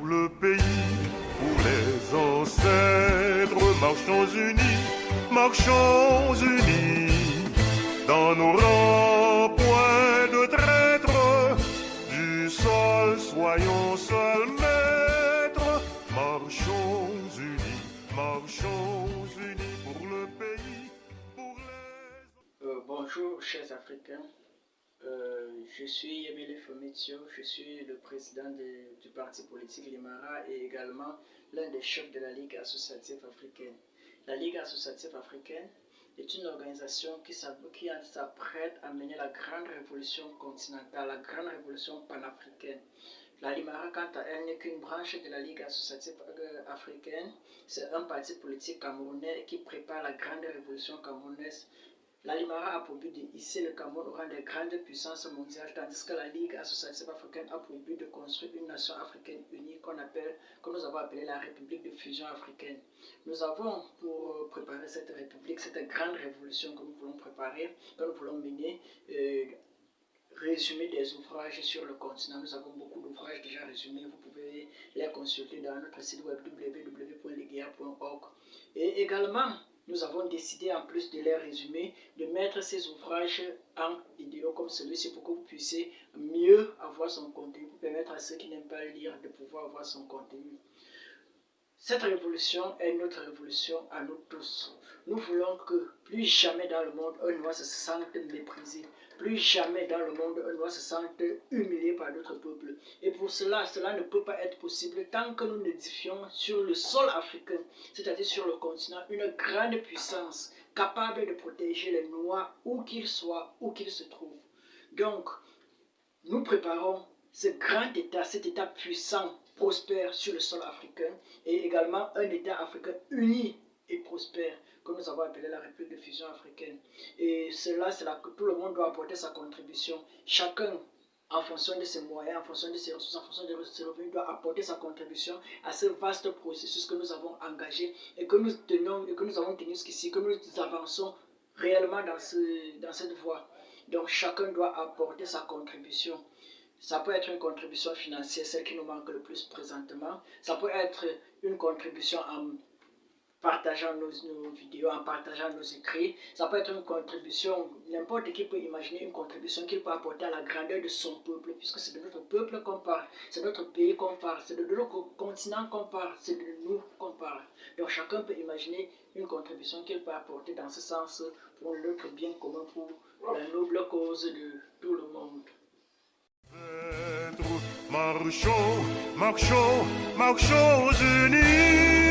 le pays, pour les ancêtres, marchons unis, dans nos rangs, point de traître, du sol soyons seuls maîtres, marchons unis pour le pays, pour les... Bonjour chers Africains. Je suis Yemele Fomitio, je suis le président du parti politique Limara et également l'un des chefs de la Ligue associative africaine. La Ligue associative africaine est une organisation qui s'apprête à mener la grande révolution continentale, la grande révolution panafricaine. La Limara, quant à elle, n'est qu'une branche de la Ligue associative africaine. C'est un parti politique camerounais qui prépare la grande révolution camerounaise. La Limara a pour but de hisser le Cameroun au rang des grandes puissances mondiales, tandis que la Ligue associative africaine a pour but de construire une nation africaine unie que nous avons appelée la République de fusion africaine. Nous avons, pour préparer cette république, cette grande révolution que nous voulons préparer, que nous voulons mener, résumé des ouvrages sur le continent. Nous avons beaucoup d'ouvrages déjà résumés, vous pouvez les consulter dans notre site web www.leguia.org. Et également, nous avons décidé, en plus de les résumer, de mettre ces ouvrages en vidéo comme celui-ci pour que vous puissiez mieux avoir son contenu, pour permettre à ceux qui n'aiment pas lire de pouvoir avoir son contenu. Cette révolution est notre révolution à nous tous. Nous voulons que plus jamais dans le monde un noir se sente méprisé. Plus jamais dans le monde un noir se sente humilié par d'autres peuples. Et pour cela ne peut pas être possible tant que nous n'édifions sur le sol africain, c'est-à-dire sur le continent, une grande puissance capable de protéger les noirs où qu'ils soient, où qu'ils se trouvent. Donc, nous préparons ce grand État, cet État puissant, prospère sur le sol africain et également un État africain uni et prospère que nous avons appelé la République de fusion africaine. Et cela, c'est là que tout le monde doit apporter sa contribution. Chacun, en fonction de ses moyens, en fonction de ses ressources, en fonction de ses revenus, doit apporter sa contribution à ce vaste processus que nous avons engagé et que nous tenons et que nous avons tenu jusqu'ici, que nous avançons réellement dans cette voie. Donc chacun doit apporter sa contribution. Ça peut être une contribution financière, celle qui nous manque le plus présentement. Ça peut être une contribution en partageant nos vidéos, en partageant nos écrits. Ça peut être une contribution, n'importe qui peut imaginer une contribution qu'il peut apporter à la grandeur de son peuple, puisque c'est de notre peuple qu'on parle, c'est de notre pays qu'on parle, c'est de notre continent qu'on parle, c'est de nous qu'on parle. Donc chacun peut imaginer une contribution qu'il peut apporter dans ce sens pour notre bien commun, pour la noble cause de tout le monde. Marchons unis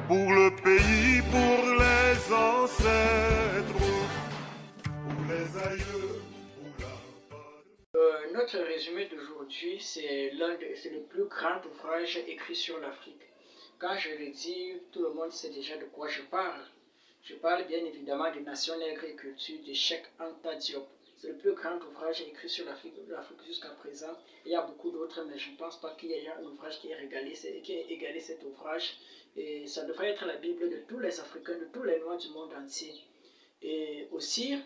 pour le pays, pour les ancêtres, pour les aïeux, pour la patrie. Notre résumé d'aujourd'hui, c'est le plus grand ouvrage écrit sur l'Afrique. Quand je le dis, tout le monde sait déjà de quoi je parle. Je parle bien évidemment des Nations nègres et culture de Cheikh Anta Diop. C'est le plus grand ouvrage écrit sur l'Afrique jusqu'à présent. Il y a beaucoup d'autres, mais je ne pense pas qu'il y ait un ouvrage qui ait égalé cet ouvrage. Et ça devrait être la Bible de tous les Africains, de tous les Noirs du monde entier. Et aussi,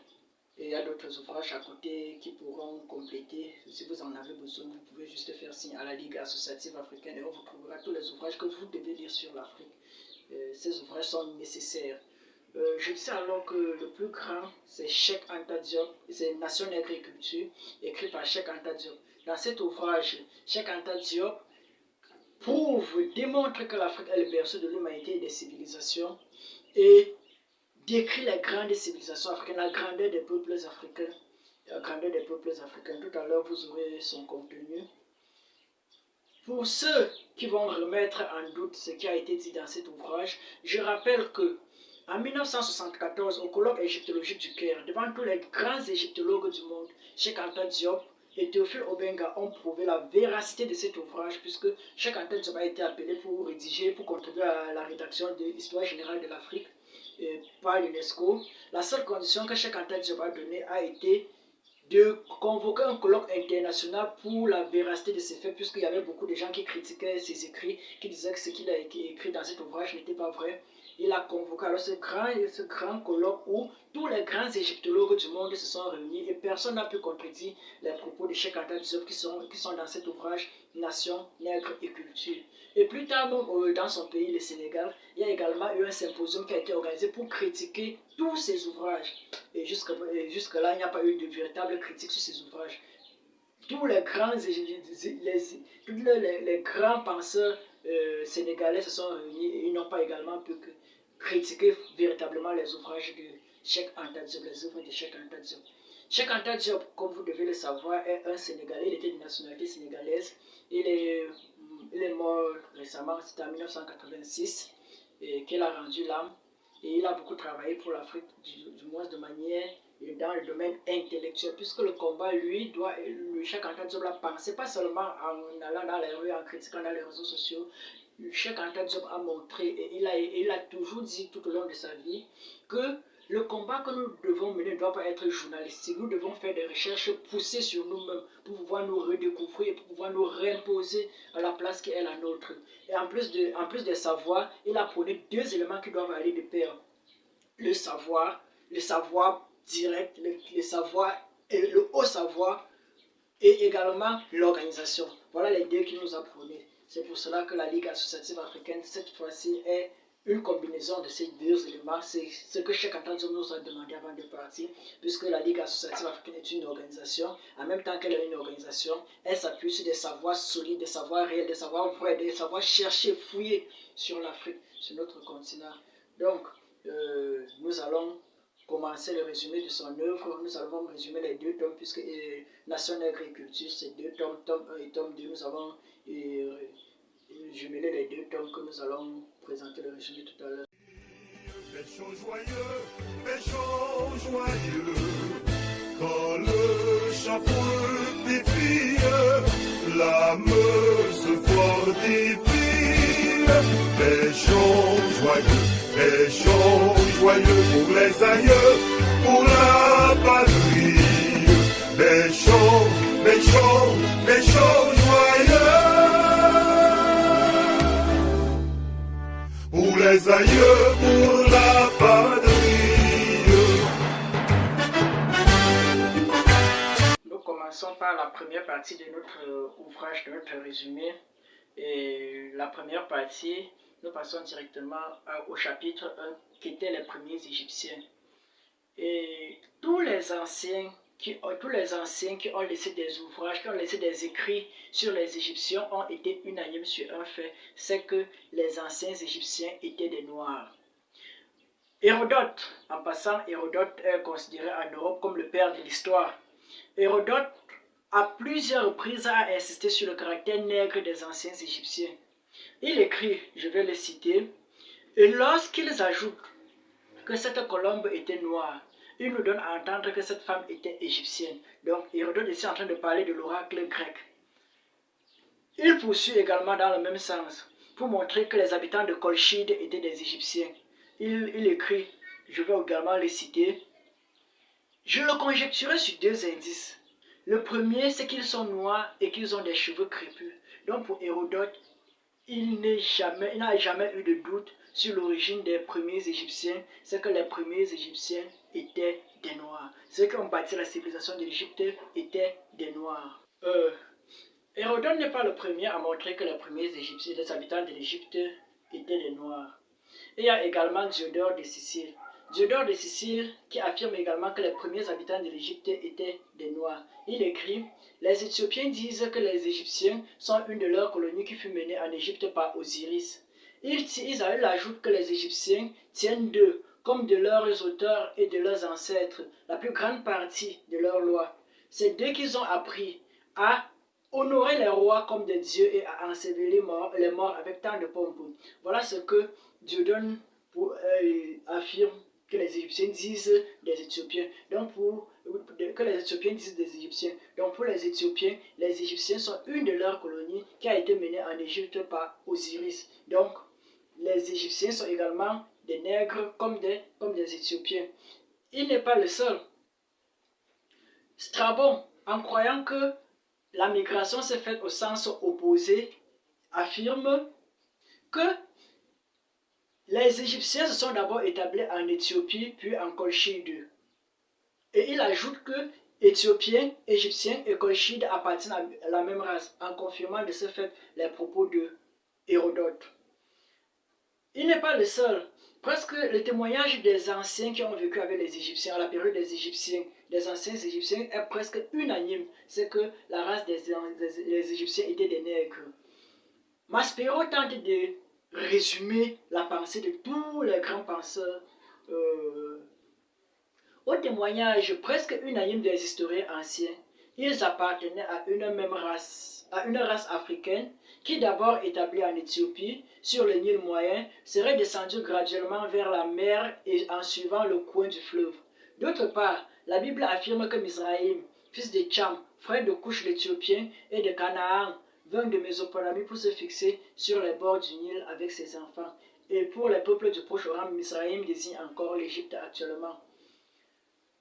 il y a d'autres ouvrages à côté qui pourront compléter. Si vous en avez besoin, vous pouvez juste faire signe à la Ligue associative africaine et on vous trouvera tous les ouvrages que vous devez lire sur l'Afrique. Ces ouvrages sont nécessaires. Je disais alors que le plus grand, c'est Cheikh Anta Diop, c'est Nation nègre et culture, écrit par Cheikh Anta Diop. Dans cet ouvrage, Cheikh Anta Diop démontre que l'Afrique est le berceau de l'humanité et des civilisations et décrit les grandes civilisations africaines, la grandeur des peuples africains. La grandeur des peuples africains. Tout à l'heure, vous aurez son contenu. Pour ceux qui vont remettre en doute ce qui a été dit dans cet ouvrage, je rappelle que en 1974, au colloque égyptologique du Caire, devant tous les grands égyptologues du monde, Cheikh Anta Diop et Théophile Obenga ont prouvé la véracité de cet ouvrage, puisque Cheikh Anta Diop a été appelé pour rédiger, pour contribuer à la rédaction de l'Histoire générale de l'Afrique par l'UNESCO. La seule condition que Cheikh Anta Diop a donnée a été de convoquer un colloque international pour la véracité de ces faits, puisqu'il y avait beaucoup de gens qui critiquaient ses écrits, qui disaient que ce qu'il a écrit dans cet ouvrage n'était pas vrai. il a convoqué alors ce grand colloque où tous les grands égyptologues du monde se sont réunis et personne n'a pu contredire les propos de Cheikh Anta Diop qui sont dans cet ouvrage Nation, Nègre et Culture. Et plus tard, dans son pays, le Sénégal, il y a également eu un symposium qui a été organisé pour critiquer tous ces ouvrages. Et jusque-là, il n'y a pas eu de véritable critique sur ces ouvrages. Tous les grands, les grands penseurs sénégalais se sont réunis et ils n'ont pas également pu critiquer véritablement les ouvrages de Cheikh Anta Diop, les œuvres de Cheikh Anta Diop. Cheikh Anta Diop, comme vous devez le savoir, est un Sénégalais, il était de nationalité sénégalaise. Il est mort récemment, c'était en 1986, qu'il a rendu l'âme. Et il a beaucoup travaillé pour l'Afrique, du moins de manière dans le domaine intellectuel, puisque le combat, lui, Cheikh Anta Diop l'a pensé, pas seulement en allant dans les rues, en critiquant dans les réseaux sociaux. Cheikh Anta Diop a montré, et il a toujours dit tout au long de sa vie, que le combat que nous devons mener ne doit pas être journalistique. Nous devons faire des recherches poussées sur nous-mêmes pour pouvoir nous redécouvrir et pour pouvoir nous réimposer à la place qui est la nôtre. Et en plus de savoir, il a prôné deux éléments qui doivent aller de pair. Le savoir direct, le savoir et le haut savoir, et également l'organisation. Voilà les deux qu'il nous a prônés. C'est pour cela que la Ligue associative africaine, cette fois-ci, est une combinaison de ces deux éléments. C'est ce que Cheikh Anta Diop nous a demandé avant de partir, puisque la Ligue associative africaine est une organisation. En même temps qu'elle est une organisation, elle s'appuie sur des savoirs solides, des savoirs réels, des savoirs vrais, des savoirs cherchés, fouillés sur l'Afrique, sur notre continent. Donc, nous allons commencer le résumé de son œuvre. Nous allons résumer les deux tomes, puisque Nation, Nègre et Culture, c'est deux tomes, tome 1 et tome 2. Nous avons jumelé les deux tomes que nous allons présenter le résumé tout à l'heure. Péchons joyeux, quand le chapeau défile, l'âme se fortifie. Péchons joyeux pour les aïeux, pour la patrie. Péchons joyeux. Pour les aïeux, pour la patrie. Nous commençons par la première partie de notre ouvrage, de notre résumé. Et la première partie, nous passons directement au chapitre 1, qui étaient les premiers Égyptiens. Et tous les anciens qui ont laissé des ouvrages, qui ont laissé des écrits sur les Égyptiens ont été unanimes sur un fait, c'est que les anciens Égyptiens étaient des Noirs. Hérodote, en passant, Hérodote est considéré en Europe comme le père de l'histoire. Hérodote, à plusieurs reprises, a insisté sur le caractère nègre des anciens Égyptiens. Il écrit, je vais le citer, « Et lorsqu'ils ajoutent que cette colombe était noire, il nous donne à entendre que cette femme était égyptienne. » Donc Hérodote est ici en train de parler de l'oracle grec. Il poursuit également dans le même sens, pour montrer que les habitants de Colchide étaient des Égyptiens. Il écrit, je vais également le citer, « Je le conjecturais sur deux indices. Le premier, c'est qu'ils sont noirs et qu'ils ont des cheveux crépus. » Donc pour Hérodote, il n'a jamais eu de doute sur l'origine des premiers Égyptiens. C'est que les premiers Égyptiens étaient des Noirs. Ceux qui ont bâti la civilisation de l'Égypte étaient des Noirs. Hérodote n'est pas le premier à montrer que les premiers Égyptiens, les habitants de l'Égypte, étaient des Noirs. Et il y a également Diodore de Sicile. Diodore de Sicile qui affirme également que les premiers habitants de l'Égypte étaient des Noirs. Il écrit « Les Éthiopiens disent que les Égyptiens sont une de leurs colonies qui fut menée en Égypte par Osiris. Ils ajoutent que les Égyptiens tiennent d'eux, comme de leurs auteurs et de leurs ancêtres, la plus grande partie de leurs lois. C'est d'eux qu'ils ont appris à honorer les rois comme des dieux et à ensevelir les morts avec tant de pompe. » Voilà ce que Diodore affirme que les Égyptiens disent des Éthiopiens. Donc que les Éthiopiens disent des Égyptiens. Donc pour les Égyptiens sont une de leurs colonies qui a été menée en Égypte par Osiris. Donc les Égyptiens sont également des nègres comme des Éthiopiens. Il n'est pas le seul. Strabon, en croyant que la migration s'est faite au sens opposé, affirme que Les Égyptiens se sont d'abord établis en Éthiopie, puis en Colchide. Et il ajoute que Éthiopiens, Égyptiens et Colchides appartiennent à la même race, en confirmant de ce fait les propos de Hérodote. Il n'est pas le seul. Presque le témoignage des anciens qui ont vécu avec les Égyptiens, à la période des Égyptiens, des anciens Égyptiens, est presque unanime. C'est que la race des Égyptiens était des nègres. Maspero tente de résumer la pensée de tous les grands penseurs au témoignage presque unanime des historiens anciens. Ils appartenaient à une même race, à une race africaine qui, d'abord établie en Éthiopie, sur le Nil moyen, serait descendue graduellement vers la mer et en suivant le coin du fleuve. D'autre part, la Bible affirme que Mizraïm, fils de Tcham, frère de Couche l'Éthiopien et de Canaan, vint de Mésopotamie pour se fixer sur les bords du Nil avec ses enfants. Et pour les peuples du Proche-Orient, Mizraïm désigne encore l'Égypte actuellement.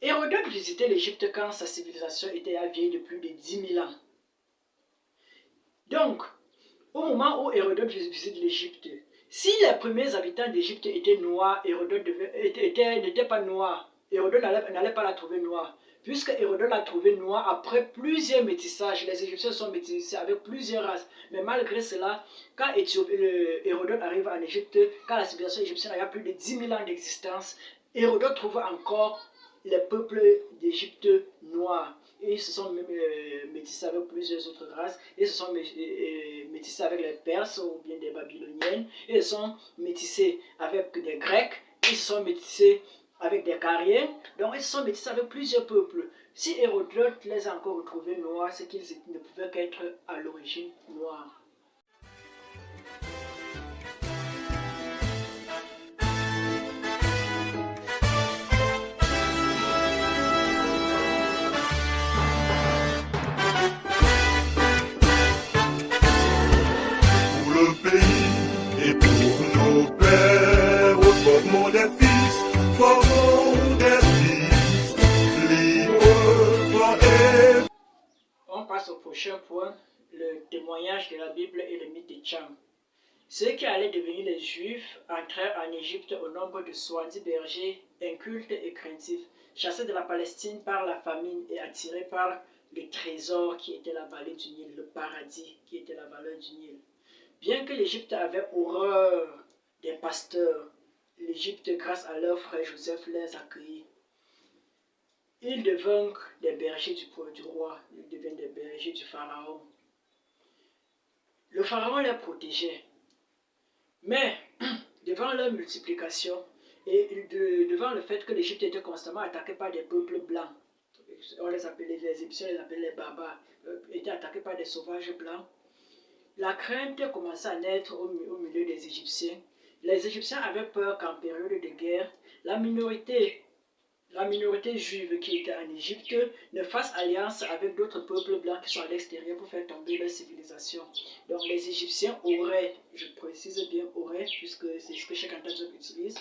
Hérodote visitait l'Égypte quand sa civilisation était vieille de plus de 10 000 ans. Donc, au moment où Hérodote visite l'Égypte, si les premiers habitants d'Égypte étaient noirs, Hérodote n'était pas noir. Hérodote n'allait pas la trouver noire. Puisque Hérodote l'a trouvée noire après plusieurs métissages, les Égyptiens sont métissés avec plusieurs races. Mais malgré cela, quand Hérodote arrive en Égypte, quand la civilisation égyptienne a plus de 10 000 ans d'existence, Hérodote trouve encore les peuples d'Égypte noirs. Et ils se sont métissés avec plusieurs autres races. Ils se sont métissés avec les Perses ou bien des Babyloniennes. Ils se sont métissés avec des Grecs. Ils se sont métissés avec des Cariens. Donc ils se sont métissés avec plusieurs peuples. Si Hérodote les a encore retrouvés noirs, c'est qu'ils ne pouvaient qu'être à l'origine noirs. Et pour nos pères, formons des fils, formons des fils, libres, forever. On passe au prochain point, le témoignage de la Bible et le mythe de Tcham. Ceux qui allaient devenir les Juifs entrèrent en Égypte au nombre de 70 bergers, incultes et craintifs, chassés de la Palestine par la famine et attirés par le trésor qui était la vallée du Nil, le paradis qui était la vallée du Nil. Bien que l'Égypte avait horreur des pasteurs, l'Égypte, grâce à leur frère Joseph, les accueillit. Ils devinrent des bergers du roi, ils deviennent des bergers du pharaon. Le pharaon les protégeait. Mais, devant leur multiplication, et devant le fait que l'Égypte était constamment attaquée par des peuples blancs, on les appelait les Égyptiens, on les appelait les barbares, étaient attaqués par des sauvages blancs, la crainte commençait à naître au milieu des Égyptiens. Les Égyptiens avaient peur qu'en période de guerre, la minorité juive qui était en Égypte ne fasse alliance avec d'autres peuples blancs qui sont à l'extérieur pour faire tomber leur civilisation. Donc les Égyptiens auraient, je précise bien auraient, puisque c'est ce que chaque interprète utilise,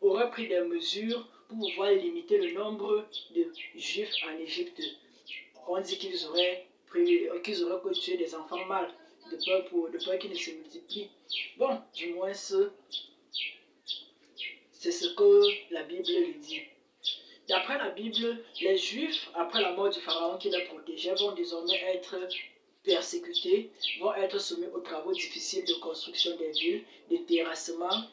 auraient pris des mesures pour pouvoir limiter le nombre de juifs en Égypte. On dit qu'ils auraient tué des enfants mâles, de peur qu'ils ne se multiplient. Bon, du moins c'est ce que la Bible lui dit. D'après la Bible, les Juifs, après la mort du pharaon qui les protégeait, vont désormais être persécutés, vont être soumis aux travaux difficiles de construction des villes, de terrassement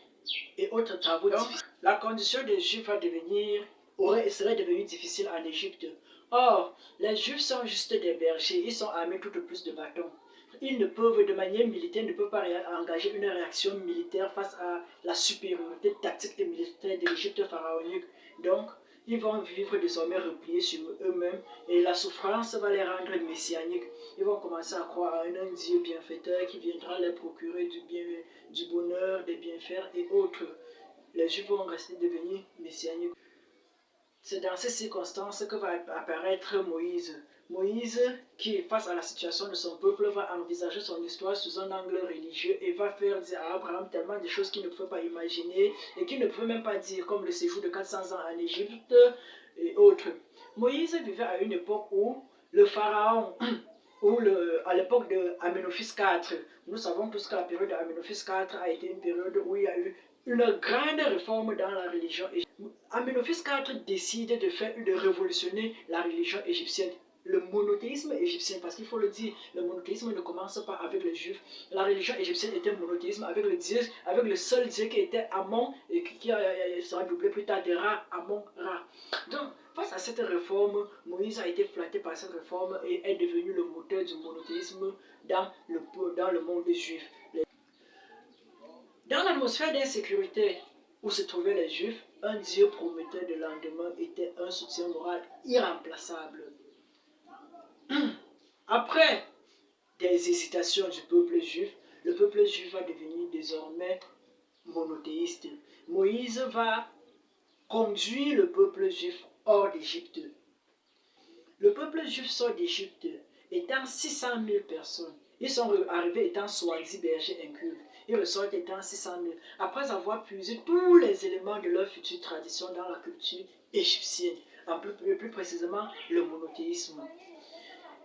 et autres travaux difficiles. La condition des Juifs serait devenue difficile en Égypte. Or, les Juifs sont juste des bergers, ils sont armés tout au plus de bâtons. Ils ne peuvent, de manière militaire, ne peuvent pas engager une réaction militaire face à la supériorité tactique et militaire de l'Égypte pharaonique. Donc, ils vont vivre désormais repliés sur eux-mêmes et la souffrance va les rendre messianiques. Ils vont commencer à croire à un Dieu bienfaiteur qui viendra leur procurer du bonheur, des bienfaits et autres. Les Juifs vont rester devenus messianiques. C'est dans ces circonstances que va apparaître Moïse. Moïse, qui, face à la situation de son peuple, va envisager son histoire sous un angle religieux et va faire dire à Abraham tellement de choses qu'il ne pouvait pas imaginer et qu'il ne pouvait même pas dire, comme le séjour de 400 ans en Égypte et autres. Moïse vivait à une époque où le pharaon, à l'époque de Amenophis IV, nous savons tous que la période de Amenophis IV a été une période où il y a eu une grande réforme dans la religion égyptienne. Amenophis IV décide de révolutionner la religion égyptienne, le monothéisme égyptien, parce qu'il faut le dire, le monothéisme ne commence pas avec les juifs. La religion égyptienne était monothéisme avec le seul dieu qui était Amon et qui sera doublé plus tard de Ra, Amon, Ra. Donc, face à cette réforme, Moïse a été flatté par cette réforme et est devenu le moteur du monothéisme dans le monde juif. Dans l'atmosphère d'insécurité où se trouvaient les Juifs, un Dieu prometteur de lendemain était un soutien moral irremplaçable. Après des hésitations du peuple juif, le peuple juif va devenir désormais monothéiste. Moïse va conduire le peuple juif hors d'Égypte. Le peuple juif sort d'Égypte étant 600 000 personnes. Ils sont arrivés étant soi-disant bergers incultes. Ils ressortent étant 600 000. Après avoir puisé tous les éléments de leur future tradition dans la culture égyptienne, plus précisément le monothéisme.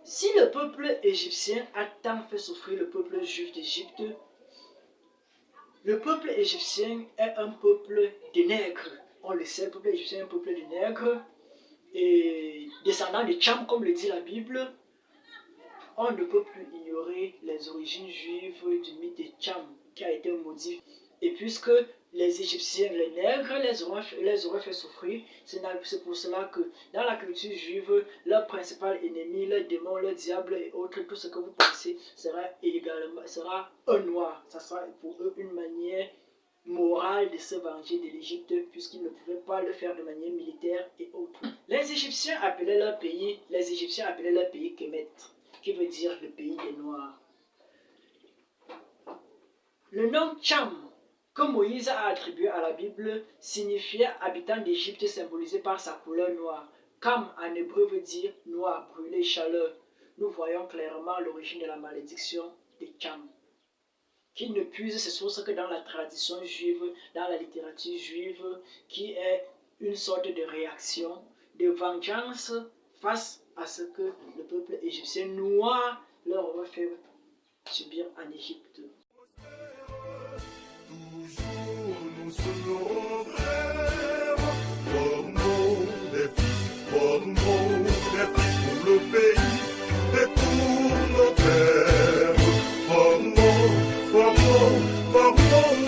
Si le peuple égyptien a tant fait souffrir le peuple juif d'Égypte, le peuple égyptien est un peuple de nègres. On le sait, le peuple égyptien est un peuple de nègres. Et descendant de Tcham, comme le dit la Bible, on ne peut plus ignorer les origines juives du mythe de Tcham qui a été maudit. Et puisque les Égyptiens, les nègres, les auraient fait souffrir, c'est pour cela que dans la culture juive, leur principal ennemi, leur démon, leur diable et autres, tout ce que vous pensez sera un noir. Ça sera pour eux une manière morale de se venger de l'Égypte puisqu'ils ne pouvaient pas le faire de manière militaire et autres. Les Égyptiens appelaient leur pays Kemet, qui veut dire le pays des Noirs. Le nom Tcham, que Moïse a attribué à la Bible, signifiait habitant d'Égypte symbolisé par sa couleur noire. Kam en hébreu veut dire noir, brûlé, chaleur. Nous voyons clairement l'origine de la malédiction de Tcham, qui ne puise ses sources que dans la tradition juive, dans la littérature juive, qui est une sorte de réaction, de vengeance face à ce que le peuple égyptien noir leur aurait fait subir en Égypte. Toujours nous serons frères, formons des fils pour le pays et pour nos terres. Formons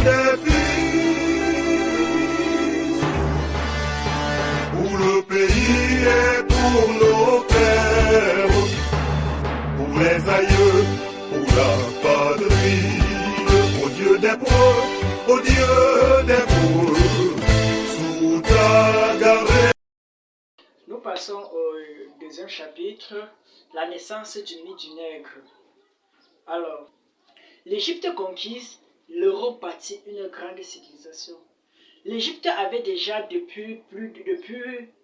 des fils pour le pays et pour nos terres, pour les aïeux, pour la patrie. Au Dieu des preux, au Dieu des preux, sous ta garde. Nous passons au deuxième chapitre, la naissance du mythe du nègre. Alors, l'Égypte conquise, l'Europe bâtit une grande civilisation. L'Égypte avait déjà depuis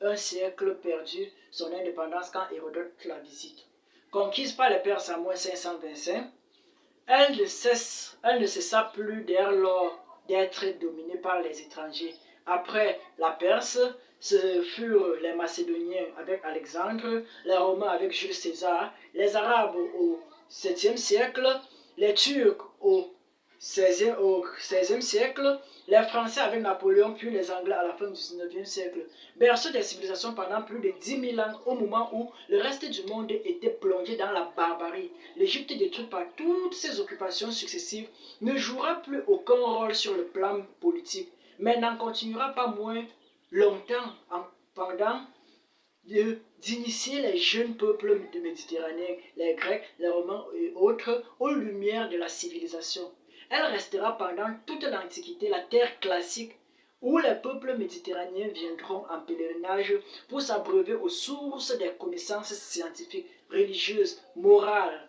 un siècle perdu son indépendance quand Hérodote la visite. Conquise par les Perses en moins 525, elle ne cessa plus dès lors d'être dominée par les étrangers. Après la Perse, ce furent les Macédoniens avec Alexandre, les Romains avec Jules César, les Arabes au 7e siècle, les Turcs au 16e siècle, les Français avec Napoléon, puis les Anglais à la fin du 19e siècle. Berceau des civilisations pendant plus de 10 000 ans, au moment où le reste du monde était plongé dans la barbarie. L'Égypte, détruite par toutes ses occupations successives, ne jouera plus aucun rôle sur le plan politique, mais n'en continuera pas moins longtemps pendant d'initier les jeunes peuples méditerranéens, les Grecs, les Romains et autres, aux lumières de la civilisation. Elle restera pendant toute l'Antiquité la terre classique où les peuples méditerranéens viendront en pèlerinage pour s'abreuver aux sources des connaissances scientifiques, religieuses, morales.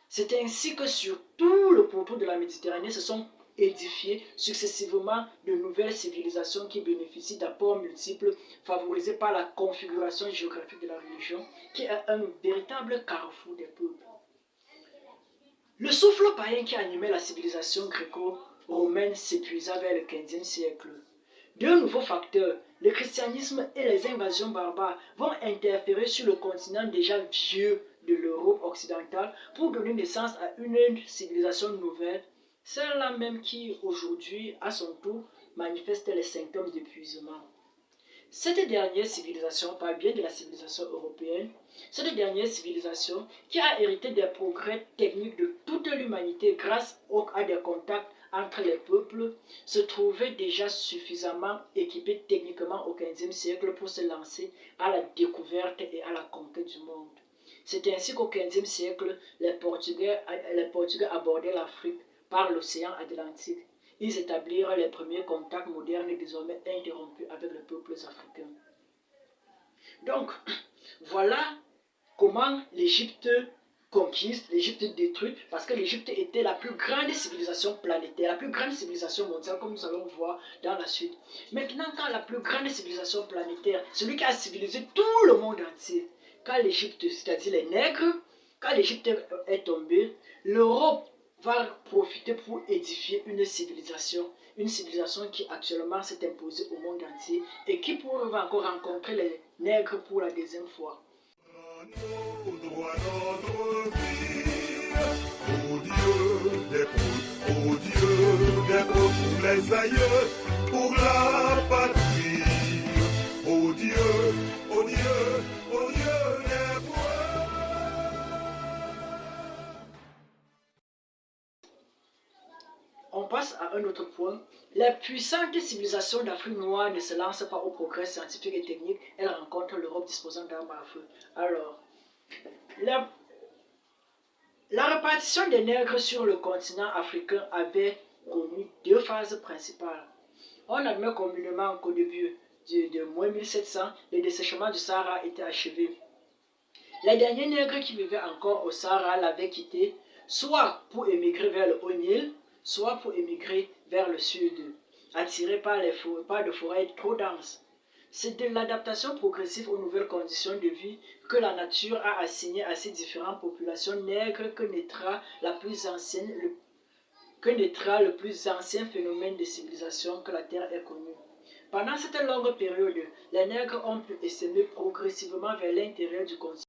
C'est ainsi que sur tout le pourtour de la Méditerranée se sont édifiées successivement de nouvelles civilisations qui bénéficient d'apports multiples favorisés par la configuration géographique de la religion, qui est un véritable carrefour des peuples. Le souffle païen qui animait la civilisation gréco-romaine s'épuisa vers le XVe siècle. Deux nouveaux facteurs, le christianisme et les invasions barbares, vont interférer sur le continent déjà vieux de l'Europe occidentale pour donner naissance à une civilisation nouvelle, celle-là même qui aujourd'hui, à son tour, manifestent les symptômes d'épuisement. Cette dernière civilisation, parle bien de la civilisation européenne, cette dernière civilisation qui a hérité des progrès techniques de toute l'humanité grâce à des contacts entre les peuples, se trouvait déjà suffisamment équipée techniquement au XVe siècle pour se lancer à la découverte et à la conquête du monde. C'est ainsi qu'au XVe siècle, les Portugais abordaient l'Afrique par l'océan Atlantique. Ils établirent les premiers contacts modernes désormais interrompus avec les peuples africains. Donc, voilà comment l'Égypte conquise, l'Égypte détruite, parce que l'Égypte était la plus grande civilisation planétaire, la plus grande civilisation mondiale, comme nous allons voir dans la suite. Maintenant, quand la plus grande civilisation planétaire, celui qui a civilisé tout le monde entier, quand l'Égypte, c'est-à-dire les nègres, quand l'Égypte est tombée, l'Europe va profiter pour édifier une civilisation qui actuellement s'est imposée au monde entier et qui va encore rencontrer les nègres pour la deuxième fois. Nos droits, notre vie, au Dieu des proutes, au Dieu des proutes, pour les aïeux, pour la patrie, au Dieu, au Dieu, au Dieu des proutes. On passe à un autre point. Les puissantes civilisations d'Afrique noire ne se lancent pas au progrès scientifique et technique, elles rencontrent l'Europe disposant d'armes à feu. Alors, la répartition des nègres sur le continent africain avait connu deux phases principales. On admet communément qu'au début de moins 1700, le dessèchement du Sahara était achevé. Les derniers nègres qui vivaient encore au Sahara l'avaient quitté, soit pour émigrer vers le Haut-Nil, soit pour émigrer vers le sud, attirés par de forêts trop denses. C'est de l'adaptation progressive aux nouvelles conditions de vie que la nature a assigné à ces différentes populations nègres que naîtra le plus ancien phénomène de civilisation que la Terre ait connu. Pendant cette longue période, les nègres ont pu essaimer progressivement vers l'intérieur du continent.